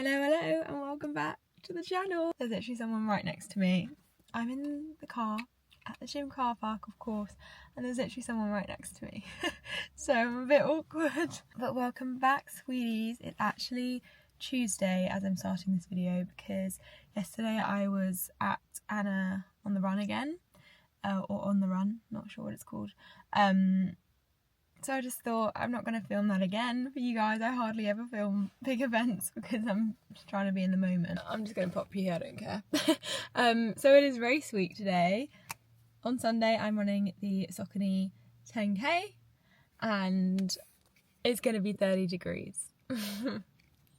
Hello and welcome back to the channel. There's actually someone right next to me. I'm in the car at the gym car park, of course, and there's actually someone right next to me. So I'm a bit awkward. But welcome back, sweeties. It's actually Tuesday as I'm starting this video because yesterday I was at Anna on the Run again, or on the Run, not sure what it's called. So I just thought I'm not going to film that again for you guys. I hardly ever film big events because I'm just trying to be in the moment. I'm just going to pop you here, I don't care. So it is race week today. On Sunday I'm running the Saucony 10k and it's going to be 30 degrees.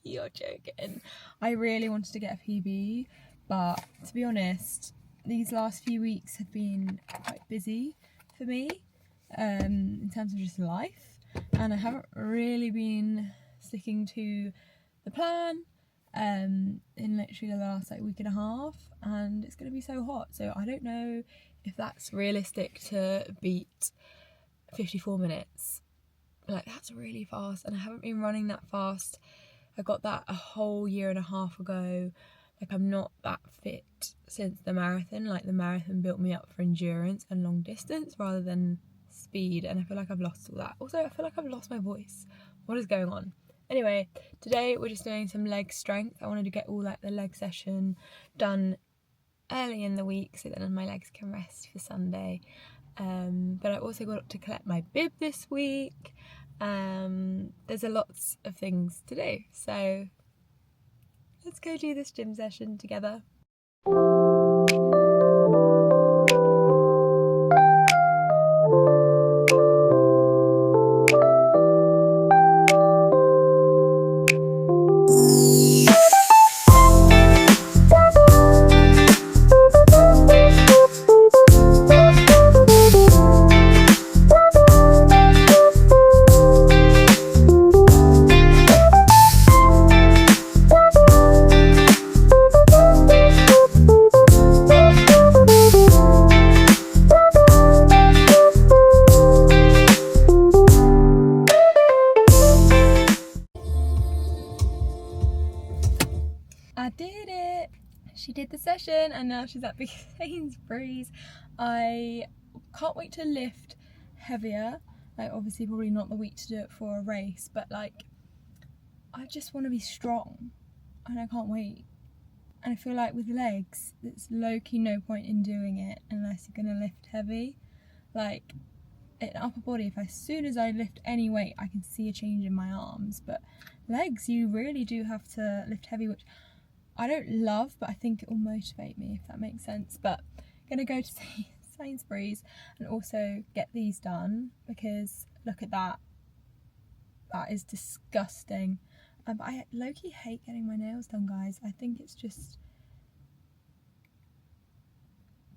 You're joking. I really wanted to get a PB, but to be honest, these last few weeks have been quite busy for me. In terms of just life, and I haven't really been sticking to the plan in literally the last week and a half, and it's going to be so hot, so I don't know if that's realistic to beat 54 minutes. Like, that's really fast, and I haven't been running that fast. I got that a whole year and a half ago. Like, I'm not that fit since the marathon. Like, the marathon built me up for endurance and long distance rather than speed, and I feel like I've lost all that. Also, I feel like I've lost my voice. What is going on? Anyway, today we're just doing some leg strength. I wanted to get all the leg session done early in the week so that my legs can rest for Sunday. But I also got to collect my bib this week. There's a lots of things to do, so let's go do this gym session together. I did it! She did the session and now she's at Big Sainsbury's. I can't wait to lift heavier. Like, obviously probably not the week to do it for a race, but like, I just want to be strong and I can't wait. And I feel like with legs, there's low-key no point in doing it unless you're going to lift heavy. Like, in upper body, if as soon as I lift any weight I can see a change in my arms, but legs you really do have to lift heavy, which I don't love, but I think it will motivate me, if that makes sense. But I'm going to go to Sainsbury's and also get these done because look at that. That is disgusting. But I low-key hate getting my nails done, guys. I think it's just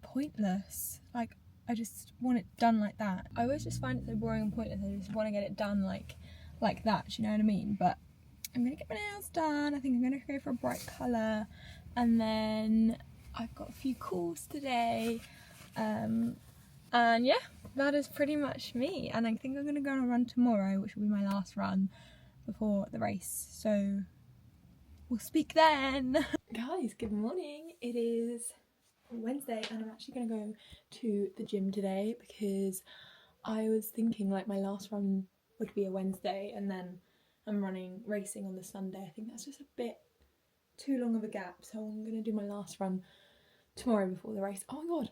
pointless. Like, I just want it done like that. I always just find it so boring and pointless. I just want to get it done like that, do you know what I mean? But I'm going to get my nails done. I think I'm going to go for a bright colour. And then I've got a few calls today. And yeah, that is pretty much me. And I think I'm going to go on a run tomorrow, which will be my last run before the race. So we'll speak then. Guys, good morning. It is Wednesday and I'm actually going to go to the gym today because I was thinking like my last run would be a Wednesday and then I'm racing on the Sunday. I think that's just a bit too long of a gap, so I'm going to do my last run tomorrow before the race. Oh my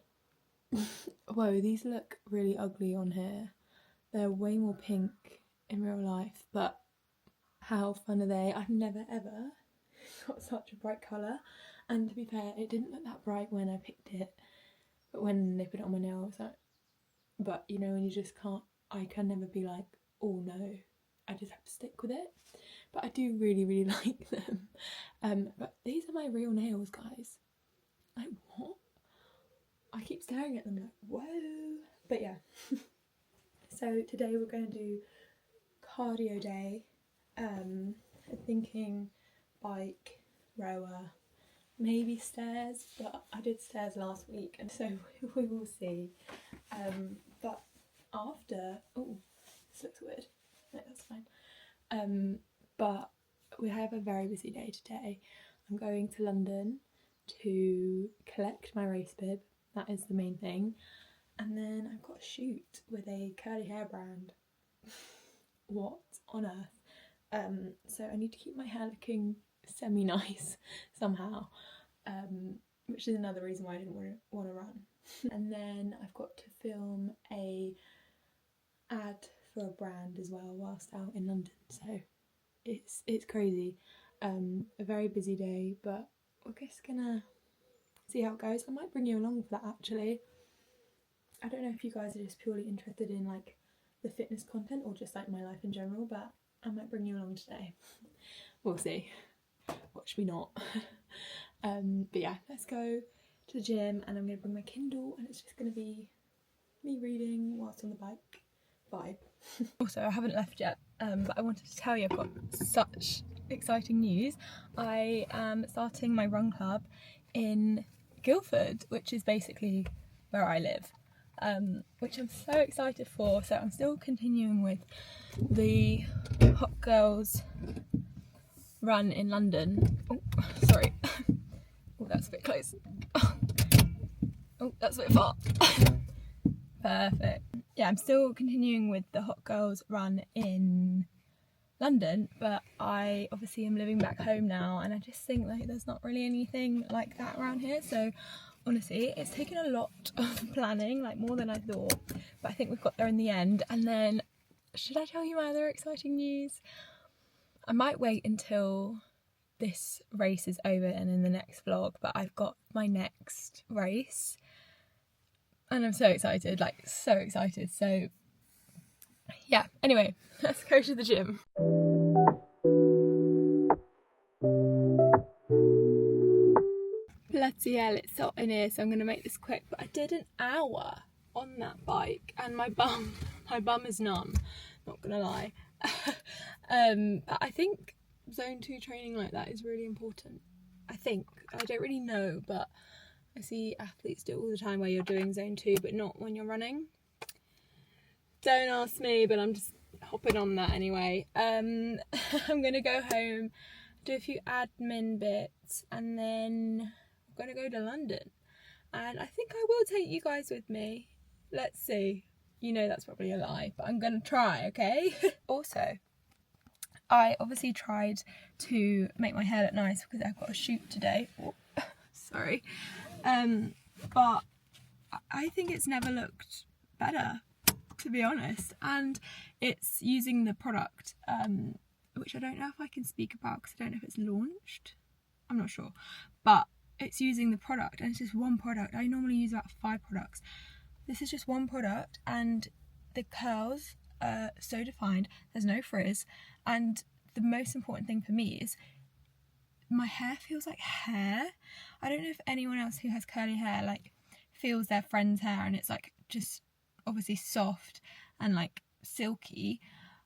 god! Whoa, these look really ugly on here. They're way more pink in real life, but how fun are they? I've never ever got such a bright colour, and to be fair, it didn't look that bright when I picked it, but when they put it on my nails, but you know, when you just can't, I can never be like, oh no, I just have to stick with it. But I do really, really like them. But these are my real nails, guys. Like, what? I keep staring at them like, whoa. But yeah. So today we're going to do cardio day. I'm thinking bike, rower, maybe stairs, but I did stairs last week and so we will see. But after, oh, this looks weird. No, that's fine. But we have a very busy day today. I'm going to London to collect my race bib, that is the main thing, and then I've got a shoot with a curly hair brand. What on earth? So I need to keep my hair looking semi-nice somehow, which is another reason why I didn't want to run. And then I've got to film a ad for a brand as well whilst out in London, so it's crazy. A very busy day, but we're just gonna see how it goes. I might bring you along for that actually. I don't know if you guys are just purely interested in like the fitness content or just like my life in general, but I might bring you along today. We'll see. Watch me not. But yeah, let's go to the gym and I'm gonna bring my Kindle and it's just gonna be me reading whilst on the bike vibe. Also, I haven't left yet, but I wanted to tell you I've got such exciting news. I am starting my run club in Guildford, which is basically where I live, which I'm so excited for. So I'm still continuing with the Hot Girls run in London. Oh, sorry. Oh, that's a bit close. Oh, that's a bit far. Perfect. Yeah, I'm still continuing with the Hot Girls run in London, but I obviously am living back home now and I just think like there's not really anything like that around here. So honestly, it's taken a lot of planning, like more than I thought, but I think we've got there in the end. And then, should I tell you my other exciting news? I might wait until this race is over and in the next vlog, but I've got my next race and I'm so excited, like so excited. So yeah, anyway, let's go to the gym. Bloody hell, it's hot in here, so I'm going to make this quick, but I did an hour on that bike and my bum is numb, not gonna lie. But I think zone 2 training like that is really important. I don't really know, but I see athletes do it all the time where you're doing zone 2 but not when you're running. Don't ask me, but I'm just hopping on that anyway. I'm gonna go home, do a few admin bits, and then I'm gonna go to London. And I think I will take you guys with me. Let's see. You know that's probably a lie, but I'm gonna try, okay? Also, I obviously tried to make my hair look nice because I've got a shoot today. Oh, sorry. But I think it's never looked better, to be honest. And it's using the product, which I don't know if I can speak about because I don't know if it's launched. I'm not sure. But it's using the product and it's just one product. I normally use about 5 products. This is just one product and the curls are so defined. There's no frizz. And the most important thing for me is my hair feels like hair. I don't know if anyone else who has curly hair like feels their friend's hair and it's like just obviously soft and like silky,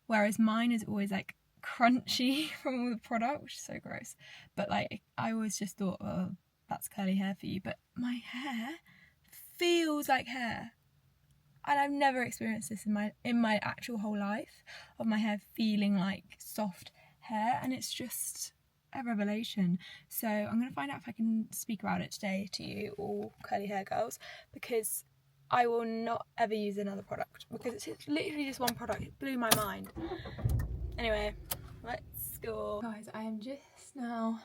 whereas mine is always like crunchy from all the product, which is so gross. But like I always just thought, oh, that's curly hair for you, but my hair feels like hair. And I've never experienced this in my actual whole life, of my hair feeling like soft hair, and it's just a revelation. So I'm going to find out if I can speak about it today to you all curly hair girls, because I will not ever use another product because it's literally just one product. It blew my mind. Anyway, let's go. Guys, I am just now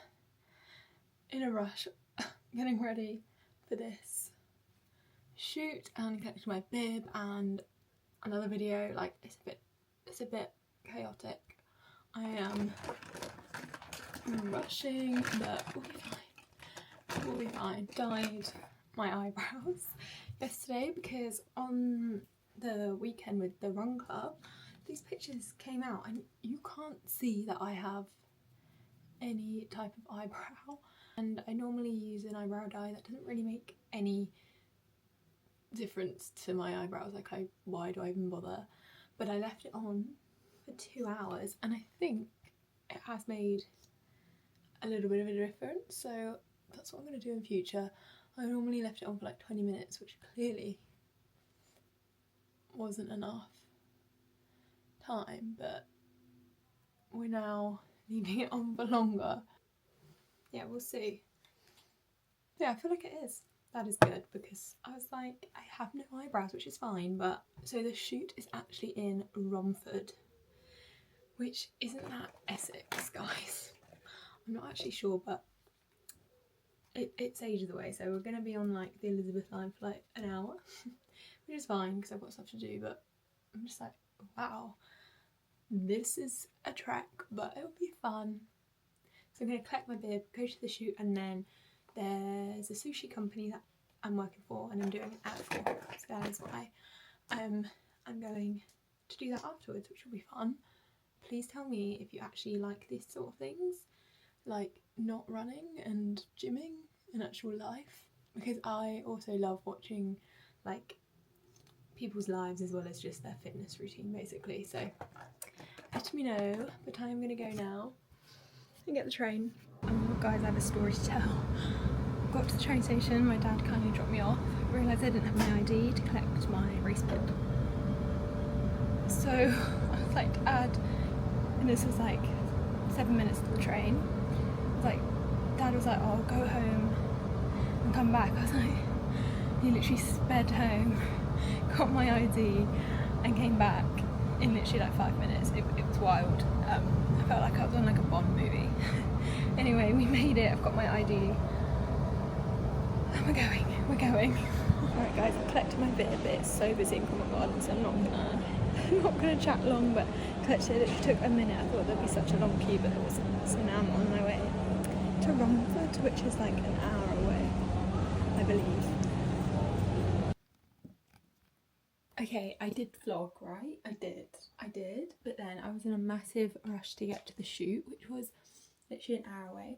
in a rush getting ready for this shoot and collecting my bib and another video. Like it's a bit chaotic. I am rushing, but we'll be fine. We'll be fine. Dyed my eyebrows yesterday because on the weekend with the run club, these pictures came out and you can't see that I have any type of eyebrow. And I normally use an eyebrow dye that doesn't really make any difference to my eyebrows. Like, why do I even bother? But I left it on for 2 hours and I think it has made a little bit of a difference, so that's what I'm going to do in future. I normally left it on for like 20 minutes, which clearly wasn't enough time, but we're now leaving it on for longer. Yeah, we'll see. Yeah, I feel like it is. That is good, because I was like, I have no eyebrows, which is fine, but so the shoot is actually in Romford, which isn't that Essex, guys. I'm not actually sure, but it's ages away, so we're going to be on like the Elizabeth line for like an hour, which is fine because I've got stuff to do, but I'm just like, wow, this is a trek, but it'll be fun. So I'm going to collect my bib, go to the shoot, and then there's a sushi company that I'm working for and I'm doing an ad for, so that is why I'm going to do that afterwards, which will be fun. Please tell me if you actually like these sort of things, like not running and gymming in actual life, because I also love watching like people's lives as well as just their fitness routine basically. So let me know, but I'm gonna go now and get the train. Guys, I have a story to tell. Got to the train station, my dad kindly dropped me off, realised I didn't have my ID to collect my race bib. So I was like, Dad, and this was like 7 minutes to the train. Dad was like, oh, go home and come back. I was like, he literally sped home, got my ID and came back in literally like 5 minutes. It was wild. I felt like I was on like a Bond movie. Anyway, we made it, I've got my ID and we're going. Alright guys, I've collected my bib, it's so busy in Covent Garden, so I'm not gonna chat long, but collected it. It took a minute. I thought there'd be such a long queue, but there wasn't. So now I'm on my way to Romford, which is like an hour away, I believe. Okay, I did vlog, right? I did, but then I was in a massive rush to get to the shoot, which was literally an hour away,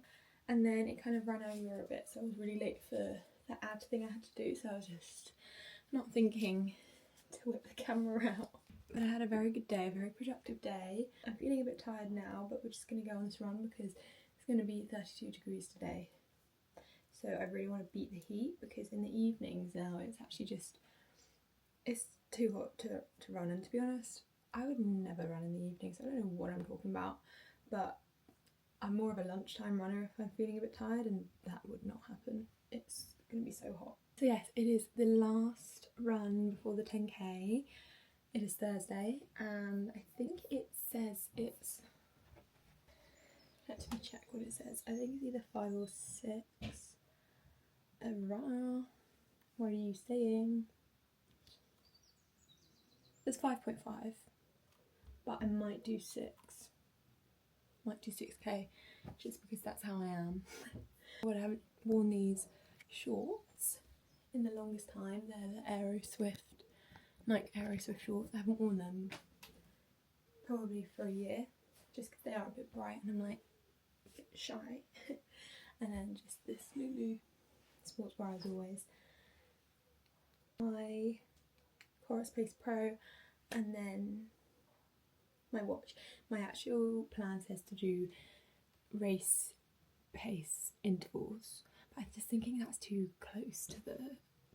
and then it kind of ran over a bit, so I was really late for the ad thing I had to do, so I was just not thinking to whip the camera out. But I had a very good day, a very productive day. I'm feeling a bit tired now, but we're just going to go on this run because it's going to be 32 degrees today. So I really want to beat the heat, because in the evenings now it's actually just, it's too hot to run. And to be honest, I would never run in the evenings. I don't know what I'm talking about, but I'm more of a lunchtime runner if I'm feeling a bit tired, and that would not happen. It's going to be so hot. So yes, it is the last run before the 10k. It is Thursday, and I think it says it's, let me check what it says. I think it's either 5 or 6. What are you saying? It's 5.5, but I might do 6. Might do 6k, just because that's how I am. But I haven't worn these shorts in the longest time. They're the Nike Aero Swift shorts. I haven't worn them probably for a year, just because they are a bit bright and I'm like a bit shy. And then just this Lulu sports bra as always. My Chorus Pace Pro, and then my watch. My actual plan says to do race pace intervals, but I'm just thinking that's too close to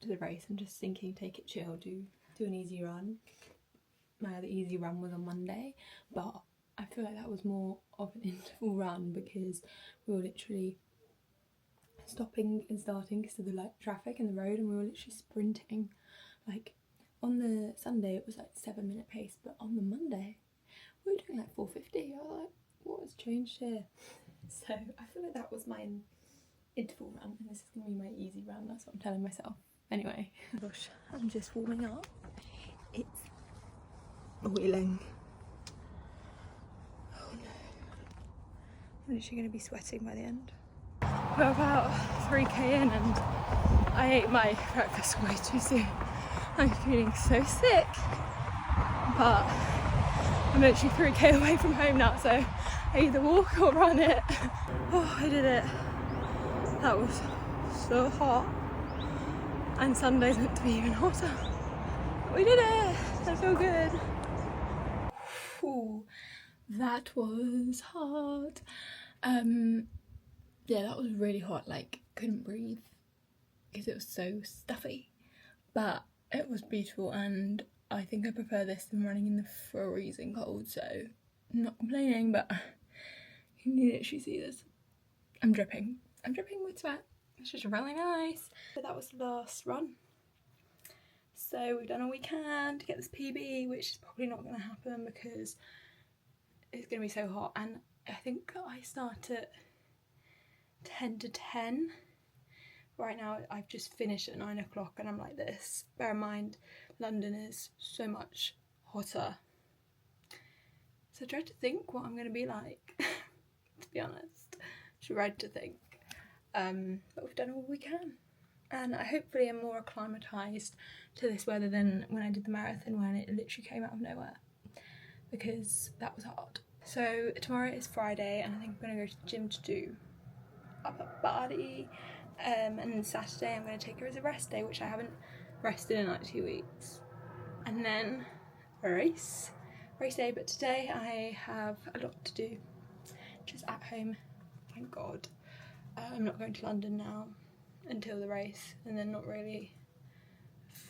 the race. I'm just thinking take it chill, do an easy run. My other easy run was on Monday, but I feel like that was more of an interval run because we were literally stopping and starting because of the like traffic and the road, and we were literally sprinting. Like on the Sunday it was like 7-minute pace, but on the Monday we were doing like 4:50. I was like, what has changed here? So I feel like that was my interval run, and this is gonna be my easy run. That's what I'm telling myself. Anyway, gosh, I'm just warming up. It's boiling. Oh no, I'm literally gonna be sweating by the end. We're about 3k in and I ate my breakfast way too soon. I'm feeling so sick, but I'm literally 3k away from home now, so I either walk or run it. Oh, I did it. That was so hot, and Sunday's meant to be even hotter. We did it! I feel good. Ooh, that was hard. Yeah, that was really hot, like couldn't breathe because it was so stuffy, but it was beautiful, and I think I prefer this than running in the freezing cold, so I'm not complaining. But You can literally see this. I'm dripping with sweat. It's just really nice. So that was the last run. So we've done all we can to get this PB, which is probably not going to happen because it's going to be so hot. And I think I start at 10 to 10. Right now I've just finished at 9 o'clock and I'm like this. Bear in mind, London is so much hotter. So I dread to think what I'm going to be like, to be honest. Dread to think. But we've done all we can. And I hopefully am more acclimatised to this weather than when I did the marathon, when it literally came out of nowhere. Because that was hard. So tomorrow is Friday and I think I'm going to go to the gym to do upper body. And then Saturday I'm going to take her as a rest day, which I haven't rested in like 2 weeks. And then a race day, but today I have a lot to do, just at home, thank God. I'm not going to London now until the race, and then not really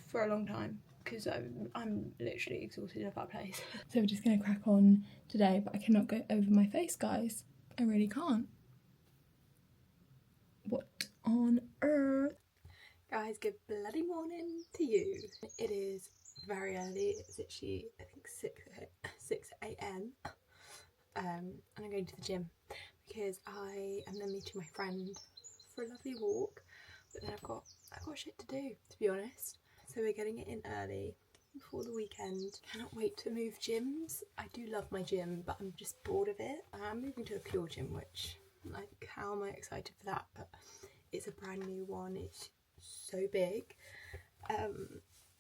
for a long time because I'm literally exhausted of that place. So we're just going to crack on today, but I cannot go over my face, guys. I really can't. What on earth? Guys, good bloody morning to you. It is very early. It's literally, I think, 6 a.m. And I'm going to the gym because I am then meeting my friend for a lovely walk. But then I've got shit to do, to be honest. So we're getting it in early before the weekend. Cannot wait to move gyms. I do love my gym, but I'm just bored of it. I'm moving to a pure gym, which, like, how am I excited for that? But it's a brand new one. It's so big.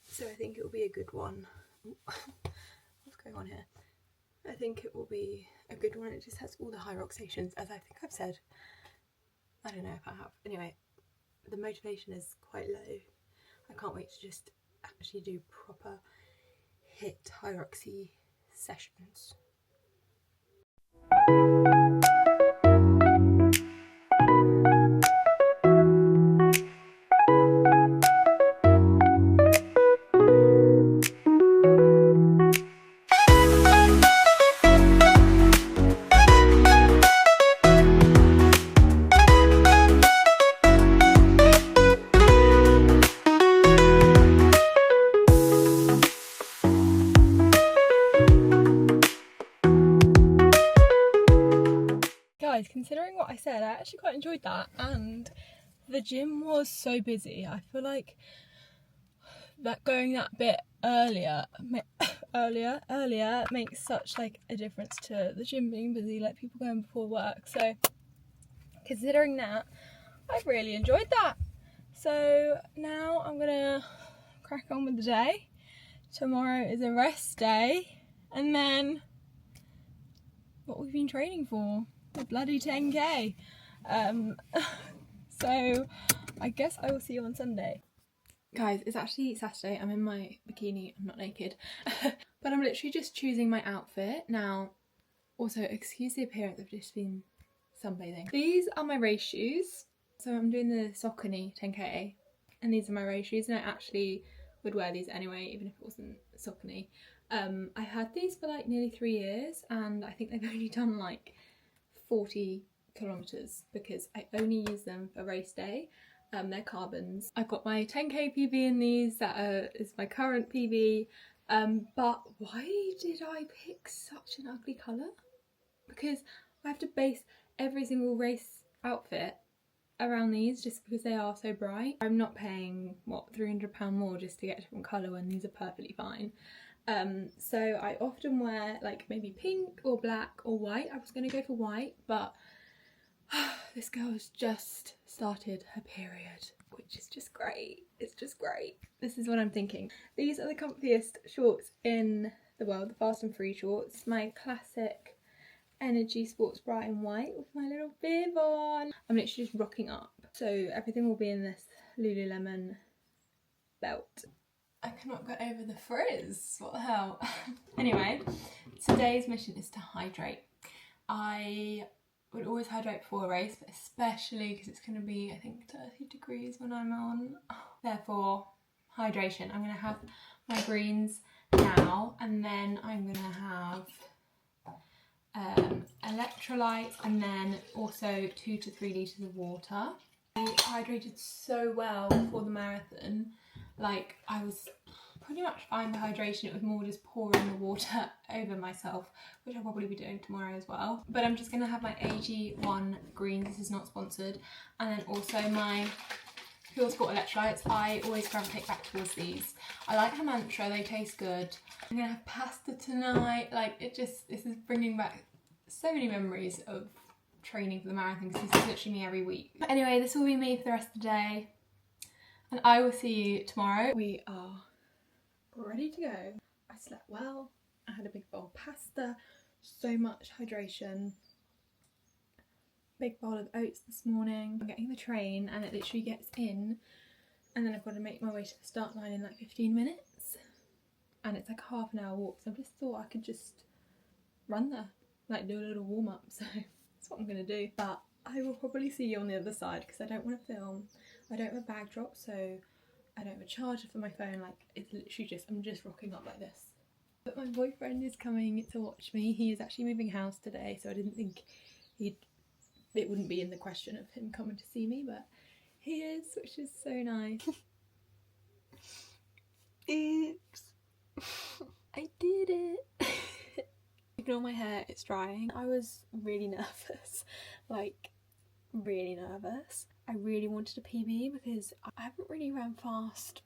So I think it will be a good one. What's going on here? I think it will be a good one. It just has all the high rock stations, as I think I've said. I don't know if I have. Anyway, the motivation is quite low. I can't wait to just actually do proper HIIT high roxy sessions. Considering what I said, I actually quite enjoyed that, and the gym was so busy. I feel like that going that bit earlier makes such like a difference to the gym being busy, like people going before work. So considering that, I've really enjoyed that. So now I'm gonna crack on with the day. Tomorrow is a rest day, and then what we've been training for. A bloody 10k. So I guess I will see you on Sunday. Guys, it's actually Saturday. I'm in my bikini. I'm not naked. But I'm literally just choosing my outfit. Now, also, excuse the appearance, I've just been sunbathing. These are my race shoes. So I'm doing the Saucony 10k. And these are my race shoes. And I actually would wear these anyway, even if it wasn't Saucony. I had these for like nearly 3 years. And I think they've only done like 40 kilometers because I only use them for race day. They're carbons. I've got my 10k PB in these. That is my current PB. But why did I pick such an ugly colour? Because I have to base every single race outfit around these just because they are so bright. I'm not paying, what, £300 more just to get a different colour when these are perfectly fine. So I often wear like maybe pink or black or white. I was going to go for white, but this girl has just started her period, which is just great. It's just great. This is what I'm thinking. These are the comfiest shorts in the world, the Fast and Free shorts. My classic Energy sports bra in white with my little bib on. I'm literally just rocking up. So everything will be in this Lululemon belt. I cannot get over the frizz. What the hell? Anyway, today's mission is to hydrate. I would always hydrate before a race, but especially because it's going to be, I think, 30 degrees when I'm on. Therefore, hydration. I'm going to have my greens now, and then I'm going to have electrolytes, and then also 2 to 3 litres of water. I hydrated so well for the marathon. Like, I was pretty much fine for hydration. It was more just pouring the water over myself, which I'll probably be doing tomorrow as well. But I'm just going to have my AG1 green. This is not sponsored. And then also my Pure Sport electrolytes. I always gravitate back towards these. I like her Mantra, they taste good. I'm going to have pasta tonight. Like, this is bringing back so many memories of training for the marathon, because this is literally me every week. But anyway, this will be me for the rest of the day. And I will see you tomorrow. We are ready to go. I slept well, I had a big bowl of pasta, so much hydration, big bowl of oats this morning. I'm getting the train and it literally gets in, and then I've got to make my way to the start line in like 15 minutes, and it's like a half an hour walk, so I just thought I could just run there, like do a little warm up, so that's what I'm going to do. But I will probably see you on the other side because I don't want to film. I don't have a bag drop, so I don't have a charger for my phone. Like, it's literally just, I'm just rocking up like this. But my boyfriend is coming to watch me. He is actually moving house today, so I didn't think it wouldn't be in the question of him coming to see me, but he is, which is so nice. Oops. I did it. Ignore my hair, it's drying. I was really nervous, like really nervous. I really wanted a PB because I haven't really ran fast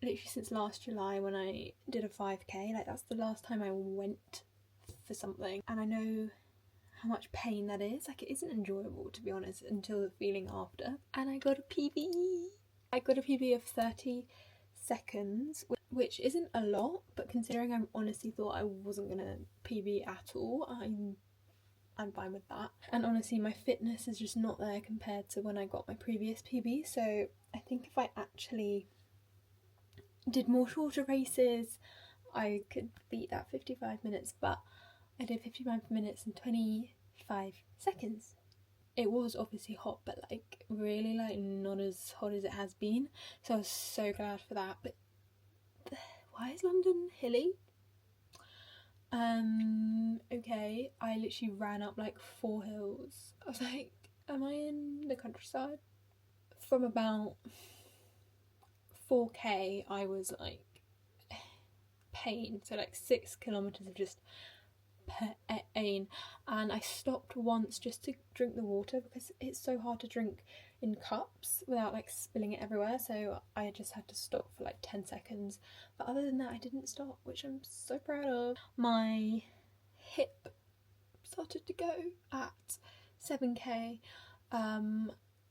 literally since last July when I did a 5k. Like, that's the last time I went for something, and I know how much pain that is. Like, it isn't enjoyable, to be honest, until the feeling after. And I got a PB. I got a PB of 30 seconds, which isn't a lot, but considering I honestly thought I wasn't gonna PB at all, I'm fine with that. And honestly, my fitness is just not there compared to when I got my previous PB, so I think if I actually did more shorter races, I could beat that 55 minutes, but I did 55 minutes and 25 seconds. It was obviously hot, but like really like not as hot as it has been, so I was so glad for that. But why is London hilly? Okay, I literally ran up like 4 hills. I was like, am I in the countryside? From about 4k I was like pain, so like 6 kilometers of just pain, and I stopped once just to drink the water because it's so hard to drink in cups without like spilling it everywhere, so I just had to stop for like 10 seconds. But other than that, I didn't stop, which I'm so proud of. My hip started to go at 7k.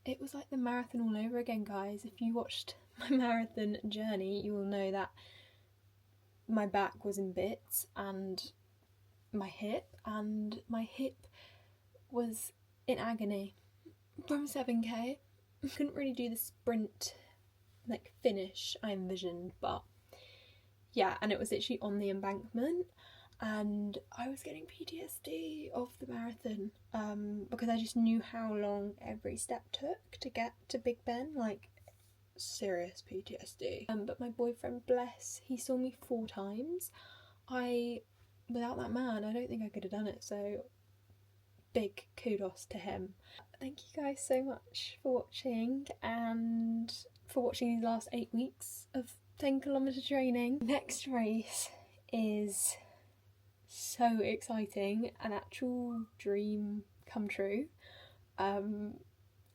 It was like the marathon all over again, guys. If you watched my marathon journey, you will know that my back was in bits, and my hip was in agony from 7k. I couldn't really do the sprint like finish I envisioned, but yeah, and it was literally on the embankment, and I was getting PTSD of the marathon because I just knew how long every step took to get to Big Ben, like serious PTSD. But my boyfriend, bless, he saw me 4 times. Without that man, I don't think I could have done it, so big kudos to him. Thank you guys so much for watching, and for watching these last 8 weeks of 10km training. Next race is so exciting, an actual dream come true, and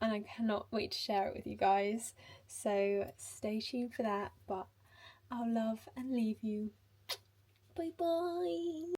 I cannot wait to share it with you guys, so stay tuned for that. But I'll love and leave you. Bye bye.